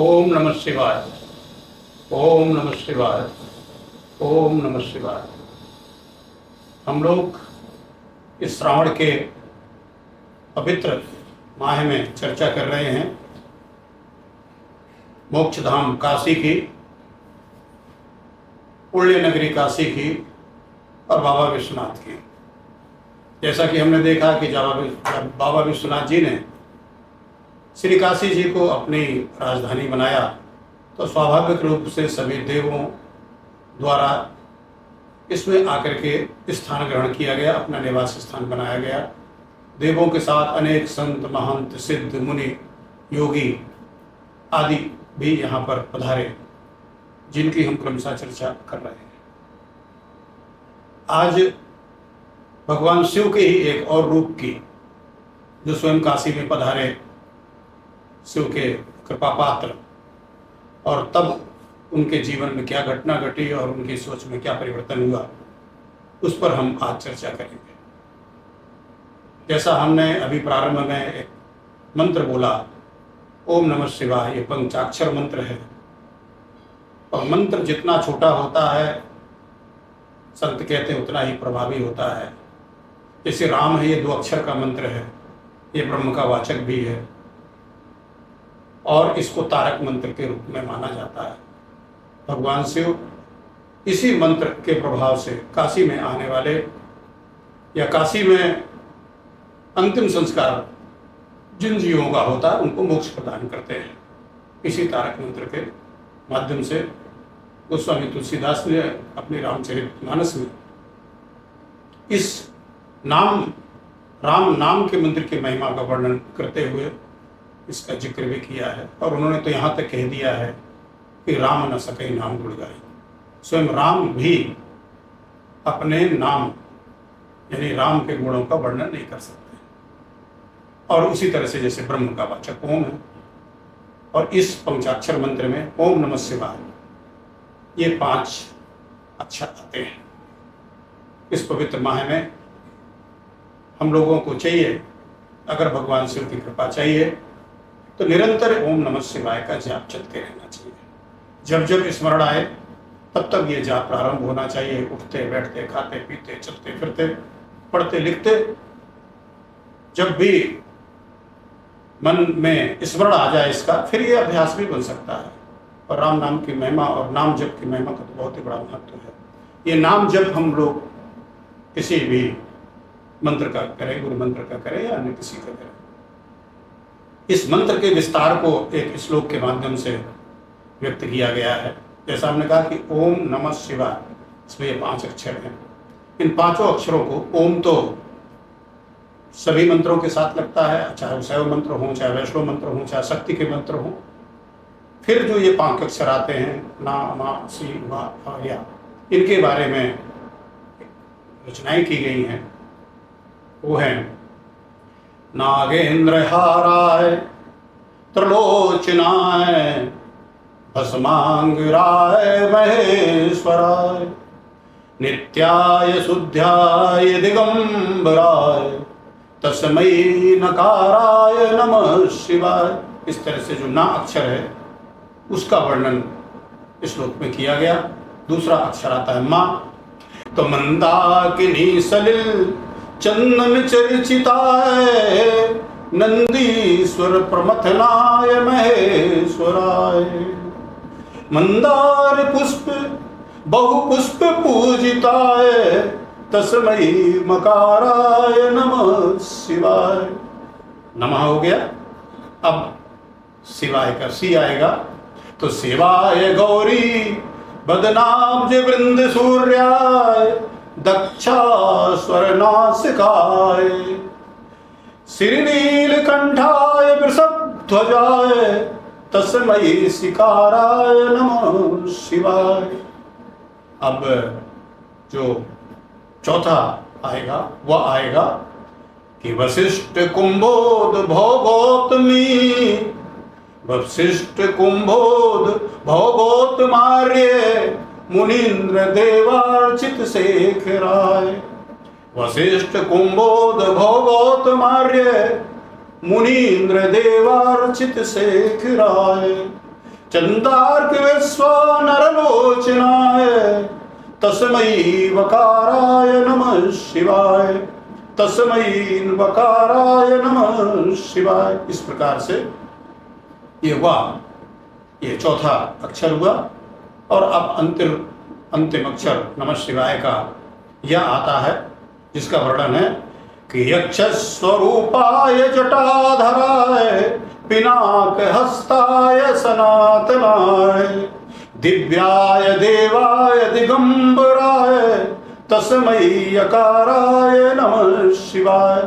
ओम नमः शिवाय। ओम नमः शिवाय। ओम नमः शिवाय। हम लोग इस श्रावण के पवित्र माह में चर्चा कर रहे हैं मोक्ष धाम काशी की, पुण्य नगरी काशी की और बाबा विश्वनाथ की। जैसा कि हमने देखा कि जब बाबा विश्वनाथ जी ने श्री काशी जी को अपनी राजधानी बनाया तो स्वाभाविक रूप से सभी देवों द्वारा इसमें आकर के स्थान ग्रहण किया गया, अपना निवास स्थान बनाया गया। देवों के साथ अनेक संत, महंत, सिद्ध, मुनि, योगी आदि भी यहाँ पर पधारे, जिनकी हम क्रमशः चर्चा कर रहे हैं। आज भगवान शिव के ही एक और रूप की, जो स्वयं काशी में पधारे, शिव के कृपा पात्र, और तब उनके जीवन में क्या घटना घटी और उनकी सोच में क्या परिवर्तन हुआ, उस पर हम आज चर्चा करेंगे। जैसा हमने अभी प्रारंभ में एक मंत्र बोला, ओम नमः शिवाय, ये पंचाक्षर मंत्र है, और मंत्र जितना छोटा होता है, संत कहते हैं, उतना ही प्रभावी होता है। जैसे राम है, ये 2 अक्षर का मंत्र है, ये ब्रह्म का वाचक भी है और इसको तारक मंत्र के रूप में माना जाता है। भगवान शिव इसी मंत्र के प्रभाव से काशी में आने वाले या काशी में अंतिम संस्कार जिन जीवों का होता है उनको मोक्ष प्रदान करते हैं। इसी तारक मंत्र के माध्यम से गोस्वामी तुलसीदास ने अपने रामचरितमानस में इस राम नाम के मंत्र की महिमा का वर्णन करते हुए इसका जिक्र भी किया है। और उन्होंने तो यहाँ तक कह दिया है कि राम न सके नाम गुण गाए। स्वयं राम भी अपने नाम यानी राम के गुणों का वर्णन नहीं कर सकते। और उसी तरह से जैसे ब्रह्म का वाचक ओम है, और इस पंचाक्षर मंत्र में ओम नमः शिवाय ये 5 अक्षर आते हैं। इस पवित्र माह में हम लोगों को चाहिए, अगर भगवान शिव की कृपा चाहिए, तो निरंतर ओम नमः शिवाय का जाप चलते रहना चाहिए। जब जब स्मरण आए तब तक ये जाप प्रारंभ होना चाहिए। उठते बैठते, खाते पीते, चलते फिरते, पढ़ते लिखते, जब भी मन में स्मरण आ जाए इसका, फिर ये अभ्यास भी बन सकता है। और राम नाम की महिमा और नाम जप की महिमा का तो बहुत ही बड़ा महत्व है। ये नाम जप हम लोग किसी भी मंत्र का करें, गुरु मंत्र का करें या अन्य किसी का करें, इस मंत्र के विस्तार को एक श्लोक के माध्यम से व्यक्त किया गया है। जैसा हमने कहा कि ओम नमः शिवाय, इसमें ये 5 अक्षर हैं। इन 5 अक्षरों को, ओम तो सभी मंत्रों के साथ लगता है, चाहे शैव मंत्र हो, चाहे वैष्णव मंत्र हो, चाहे शक्ति के मंत्र हो। फिर जो ये 5 अक्षर आते हैं, ना, मा, सी, वा, या, इनके बारे में रचनाएं की गई हैं। वो है नागेंद्र हाराय त्रिलोचनाय भस्मांगराय महेश्वराय नित्याय शुद्ध्याय दिगंबराय तस्मै नकाराय नमः शिवाय। इस तरह से जो ना अक्षर है उसका वर्णन इस श्लोक में किया गया। दूसरा अक्षर आता है मा, तो मंदाकिनी सलिल चंदन चर्चिताय नंदीश्वर प्रमथनाय महेश्वराय मंदार पुष्प बहुपुष्प पूजिताय तस्मै मकाराय नमः शिवाय। नमः हो गया। अब शिवाय का सी आएगा, तो शिवाय गौरी बदनाब्ज वृंद सूर्याय दक्षास्वर नासिकाय श्रीनीलकंठाय वृषध्वजाय तस्मै शिकाराय नमः शिवाय। अब जो चौथा आएगा वह आएगा कि वशिष्ठ कुंभोद भोगोत्मी, वशिष्ठ कुंभोद भोगोत्मार्य मुनीन्द्र देवार्चित शेखराय। वशिष्ठ कुंभोद भोगोत्मार्य मुनीन्द्र देवार्चित शेखराय चंदार्क विश्व नरलोचनाय तस्मै वकाराय नमः शिवाय, तस्मै वकाराय नमः शिवाय। इस प्रकार से ये हुआ, ये चौथा अक्षर हुआ। और अब अंतिम अक्षर नमः शिवाय का यह आता है, जिसका वर्णन है कि यक्ष स्वरूपाय जटाधराय पिनाक हस्ताय सनातनाय दिव्याय देवाय दिगंबराय तस्मै यकाराय नमः शिवाय।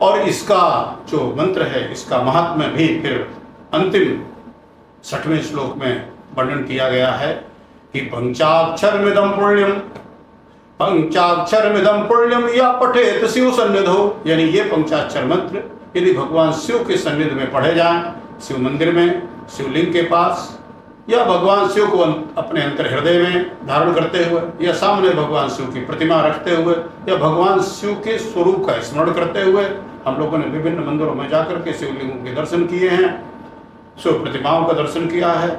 और इसका जो मंत्र है, इसका महात्म्य भी फिर अंतिम 6वें श्लोक में वर्णन किया गया है कि पंचाक्षरमिदं पुण्यम या पठेत शिव सन्निधो, यानी ये पंचाक्षर मंत्र यदि भगवान शिव के सन्निधि में पढ़े जाएं, शिव मंदिर में, शिवलिंग के पास, या भगवान शिव को अपने अंतर हृदय में धारण करते हुए, या सामने भगवान शिव की प्रतिमा रखते हुए, या भगवान शिव के स्वरूप का स्मरण करते हुए, हम लोगों ने विभिन्न मंदिरों में जाकर के शिवलिंगों के दर्शन किए हैं, शिव प्रतिमाओं का दर्शन किया है।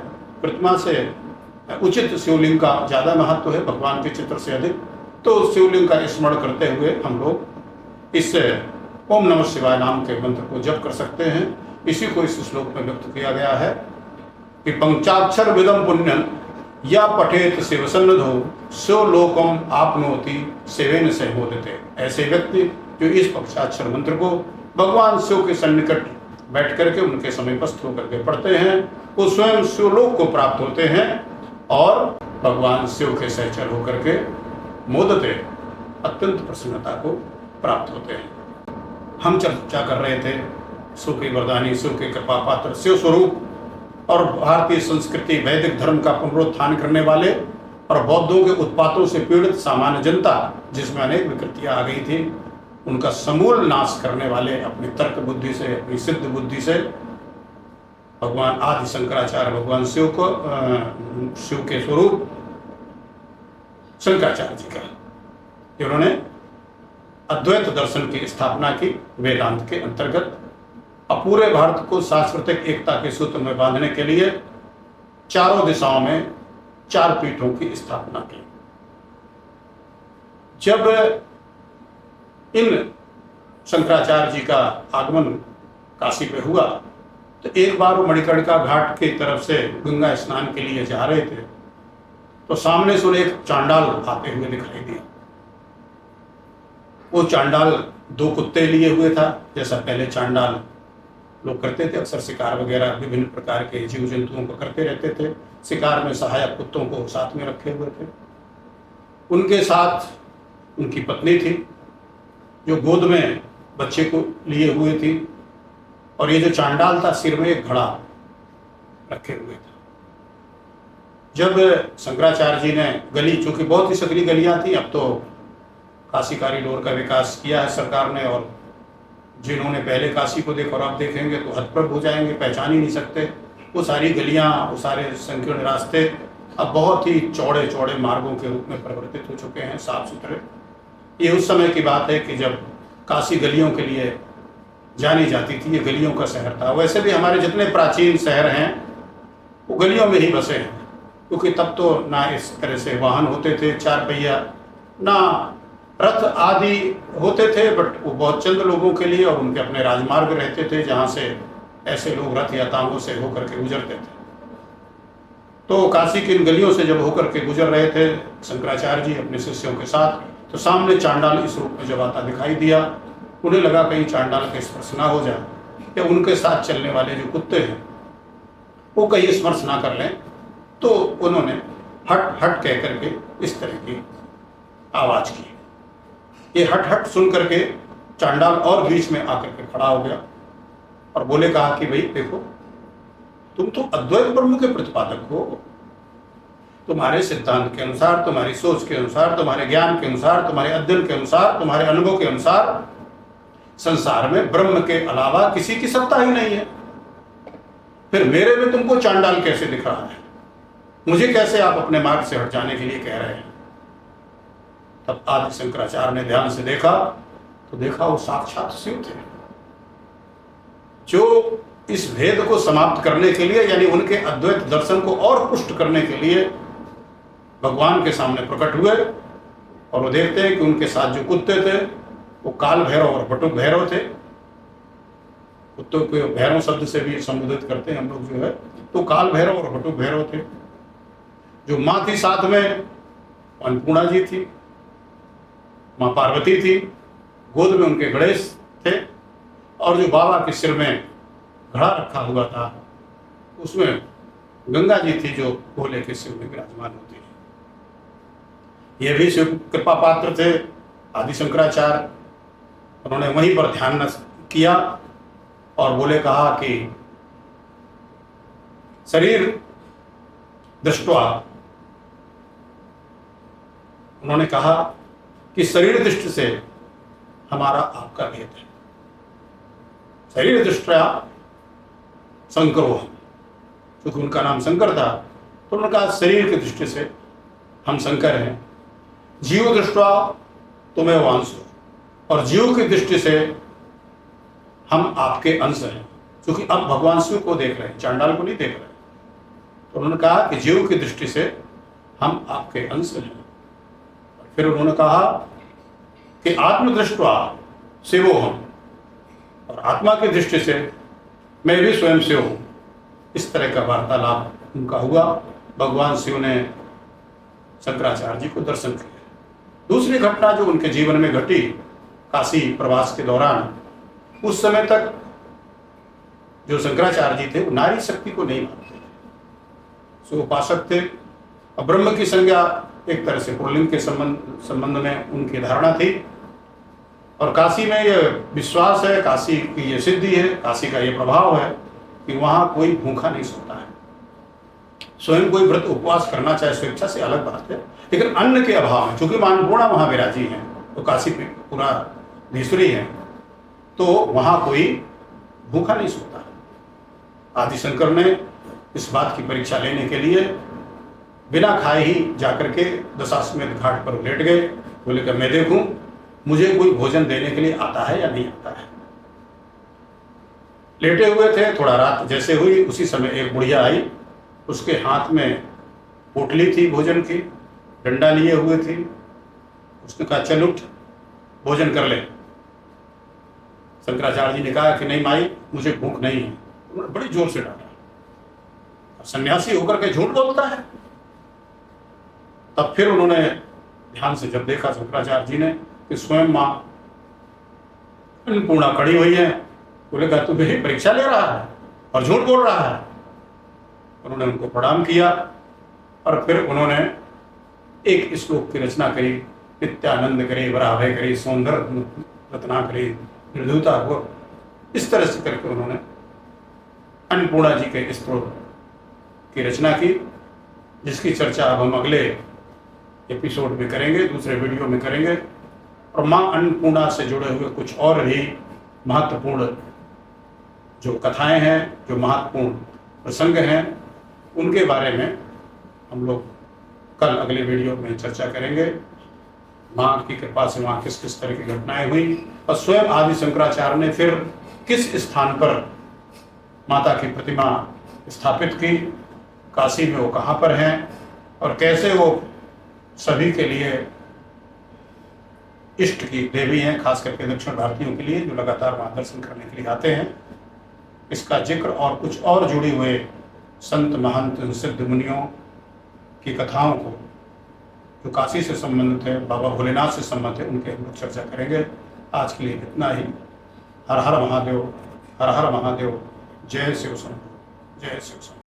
प्रतिमा से उचित शिवलिंग का ज्यादा महत्व है भगवान के चित्र से अधिक। तो शिवलिंग का स्मरण करते हुए हम लोग इस ओम नमः शिवाय नाम के मंत्र को जप कर सकते हैं। इसी को इस श्लोक में व्यक्त किया गया है कि पंचाक्षर विदम पुण्यम या पठेत शिव सन्निधो सो लोकम आपनोति सेवेन से होते। ऐसे व्यक्ति जो इस पंचाक्षर मंत्र को भगवान शिव के सन्निकट बैठ करके उनके समीपस्थ होकर के पढ़ते हैं, वो स्वयं शिवलोक को प्राप्त होते हैं और भगवान शिव के सहचर होकर के मोदते अत्यंत प्रसन्नता को प्राप्त होते हैं। हम चर्चा कर रहे थे शिव की वरदानी, शिव के कृपा पात्र, शिव स्वरूप और भारतीय संस्कृति, वैदिक धर्म का पुनरुत्थान करने वाले और बौद्धों के उत्पातों से पीड़ित सामान्य जनता, जिसमें अनेक विकृतियां आ गई थी, उनका समूल नाश करने वाले अपनी तर्क बुद्धि से, अपनी सिद्ध बुद्धि से भगवान आदि शंकराचार्य, भगवान शिव को, शिव के स्वरूप शंकराचार्य जी का, जिन्होंने अद्वैत दर्शन की स्थापना की वेदांत के अंतर्गत, पूरे भारत को सांस्कृतिक एकता के सूत्र में बांधने के लिए चारों दिशाओं में 4 पीठों की स्थापना की। जब इन शंकराचार्य जी का आगमन काशी पे हुआ तो एक बार वो मणिकर्णिका घाट की तरफ से गंगा स्नान के लिए जा रहे थे, तो सामने से एक चांडाल आते हुए दिखाई दिया। वो चांडाल 2 कुत्ते लिए हुए था, जैसा पहले चांडाल लोग करते थे, अक्सर शिकार वगैरह विभिन्न प्रकार के जीव जंतुओं को करते रहते थे। शिकार में सहायक कुत्तों को साथ में रखे हुए थे। उनके साथ उनकी पत्नी थी जो गोद में बच्चे को लिए हुए थी, और ये जो चांडाल था सिर में एक घड़ा रखे हुए था। जब शंकराचार्य जी ने गली, चूंकि बहुत ही सकरी गलियां थी, अब तो काशी कॉरिडोर का विकास किया है सरकार ने, और जिन्होंने पहले काशी को देखा और अब देखेंगे तो हतप्रभ हो जाएंगे, पहचान ही नहीं सकते। वो सारी गलियां, वो सारे संकीर्ण रास्ते अब बहुत ही चौड़े चौड़े मार्गों के रूप में परिवर्तित हो चुके हैं, साफ सुथरे। ये उस समय की बात है कि जब काशी गलियों के लिए जानी जाती थी, ये गलियों का शहर था। वैसे भी हमारे जितने प्राचीन शहर हैं वो गलियों में ही बसे हैं, क्योंकि तब तो ना इस तरह से वाहन होते थे 4 पहिया, ना रथ आदि होते थे, बट वो बहुत चंद लोगों के लिए, और उनके अपने राजमार्ग रहते थे जहाँ से ऐसे लोग रथ या तांगों से होकर के गुजरते थे। तो काशी की इन गलियों से जब होकर के गुजर रहे थे शंकराचार्य जी अपने शिष्यों के साथ, तो सामने चांडाल इस रूप में जब आता दिखाई दिया, उन्हें लगा कहीं चांडाल का स्पर्श ना हो जाए, या उनके साथ चलने वाले जो कुत्ते हैं वो कहीं स्पर्श ना कर लें। तो उन्होंने हट हट कह करके इस तरह की आवाज की। ये हट हट सुन करके चांडाल और बीच में आकर के खड़ा हो गया और बोले, कहा कि भाई देखो, तुम तो अद्वैत ब्रह्म के प्रतिपादक हो, तुम्हारे सिद्धांत के अनुसार, तुम्हारी सोच के अनुसार, तुम्हारे ज्ञान के अनुसार, तुम्हारे अध्ययन के अनुसार, तुम्हारे अनुभव के अनुसार संसार में ब्रह्म के अलावा किसी की सत्ता ही नहीं है, फिर मेरे में तुमको चांडाल कैसे दिख रहा है? मुझे कैसे आप अपने मार्ग से हट जाने के लिए कह रहे हैं? तब आदि शंकराचार्य ने ध्यान से देखा तो देखा वो साक्षात शिव थे, जो इस भेद को समाप्त करने के लिए, यानी उनके अद्वैत दर्शन को और पुष्ट करने के लिए भगवान के सामने प्रकट हुए। और वो देखते हैं कि उनके साथ जो कुत्ते थे वो काल भैरव और बटुक भैरव थे। कुत्तों को भैरव शब्द से भी संबोधित करते हैं हम लोग जो है, तो काल भैरव और बटुक भैरव थे। जो माँ थी साथ में अन्नपूर्णा जी थी, माँ पार्वती थी, गोद में उनके गणेश थे, और जो बाबा के सिर में घड़ा रखा हुआ था उसमें गंगा जी थी जो भोले के सिर में विराजमान होती है। ये भी शिव कृपा पात्र थे आदि शंकराचार्य। उन्होंने वहीं पर ध्यान किया और बोले कहा कि शरीर दृष्टवा, उन्होंने कहा कि शरीर दृष्टि से हमारा आपका भेद है। शरीर दृष्टया शंकरो हम, क्योंकि उनका नाम शंकर था तो उन्होंने कहा शरीर की दृष्टि से हम शंकर हैं। जीव दृष्टवा तुम्हें वांश हो, और जीव की दृष्टि से हम आपके अंश हैं, क्योंकि अब भगवान शिव को देख रहे हैं, चांडाल को नहीं देख रहे। तो उन्होंने कहा कि जीव की दृष्टि से हम आपके अंश हैं। फिर उन्होंने कहा कि आत्मदृष्टवा शिवो हम, और आत्मा की दृष्टि से मैं भी स्वयं शिव हूँ। इस तरह का वार्तालाप उनका हुआ। भगवान शिव ने शंकराचार्य जी को दर्शन किया। दूसरी घटना जो उनके जीवन में घटी काशी प्रवास के दौरान, उस समय तक जो शंकराचार्य जी थे वो नारी शक्ति को नहीं मानते थे, सो उपासक थे। और ब्रह्म की संज्ञा एक तरह से पुल्लिंग के संबंध में उनकी धारणा थी। और काशी में ये विश्वास है, काशी की ये सिद्धि है, काशी का ये प्रभाव है कि वहाँ कोई भूखा नहीं सोता है। स्वयं कोई व्रत उपवास करना चाहे स्वेच्छा से अलग बात है, लेकिन अन्न के अभाव में, चूंकि अन्नपूर्णा वहाँ विराजी हैं तो काशी में पूरा धीसुरी है, तो वहाँ कोई भूखा नहीं सोता। आदि शंकर ने इस बात की परीक्षा लेने के लिए बिना खाए ही जाकर के दशाश्वमेध घाट पर लेट गए। बोले कि मैं देखूं मुझे कोई भोजन देने के लिए आता है या नहीं आता है। लेटे हुए थे, थोड़ा रात जैसे हुई उसी समय एक बुढ़िया आई, उसके हाथ में पोटली थी भोजन की, डंडा लिए हुए थी। उसने कहा चल उठ भोजन कर ले। शंकराचार्य जी ने कहा कि नहीं माई मुझे भूख नहीं है। उन्होंने बड़ी जोर से डांटा, सन्यासी होकर के झूठ बोलता है। तब फिर उन्होंने ध्यान से जब देखा शंकराचार्य जी ने कि स्वयं माँ अन्नपूर्णा खड़ी हुई है, बोले कहा तू मेरी परीक्षा ले रहा है और झूठ बोल रहा है। उन्होंने उनको प्रणाम किया और फिर उन्होंने एक श्लोक की रचना करी, नित्यानंद करे, वराभय करे, सौंदर्य रत्ना करे, निर्धुता हो। इस तरह से करके उन्होंने अन्नपूर्णा जी के स्तोत्र की रचना की, जिसकी चर्चा अब हम अगले एपिसोड में करेंगे, दूसरे वीडियो में करेंगे। और माँ अन्नपूर्णा से जुड़े हुए कुछ और भी महत्वपूर्ण जो कथाएं हैं, जो महत्वपूर्ण प्रसंग हैं, उनके बारे में हम लोग कल अगले वीडियो में चर्चा करेंगे। माँ की कृपा से वहाँ किस किस तरह की घटनाएं हुई और स्वयं आदि शंकराचार्य ने फिर किस स्थान पर माता की प्रतिमा स्थापित की, काशी में वो कहाँ पर हैं और कैसे वो सभी के लिए इष्ट की देवी हैं, खास करके दक्षिण भारतीयों के लिए जो लगातार वहाँ दर्शन करने के लिए आते हैं। इसका जिक्र और कुछ और जुड़े हुए संत महंत सिद्ध मुनियों की कथाओं को जो काशी से संबंधित है, बाबा भोलेनाथ से संबंधित है, उनके हम लोग चर्चा करेंगे। आज के लिए इतना ही। हर हर महादेव, हर हर महादेव। जय शिव शंभू, जय शिव शंभू।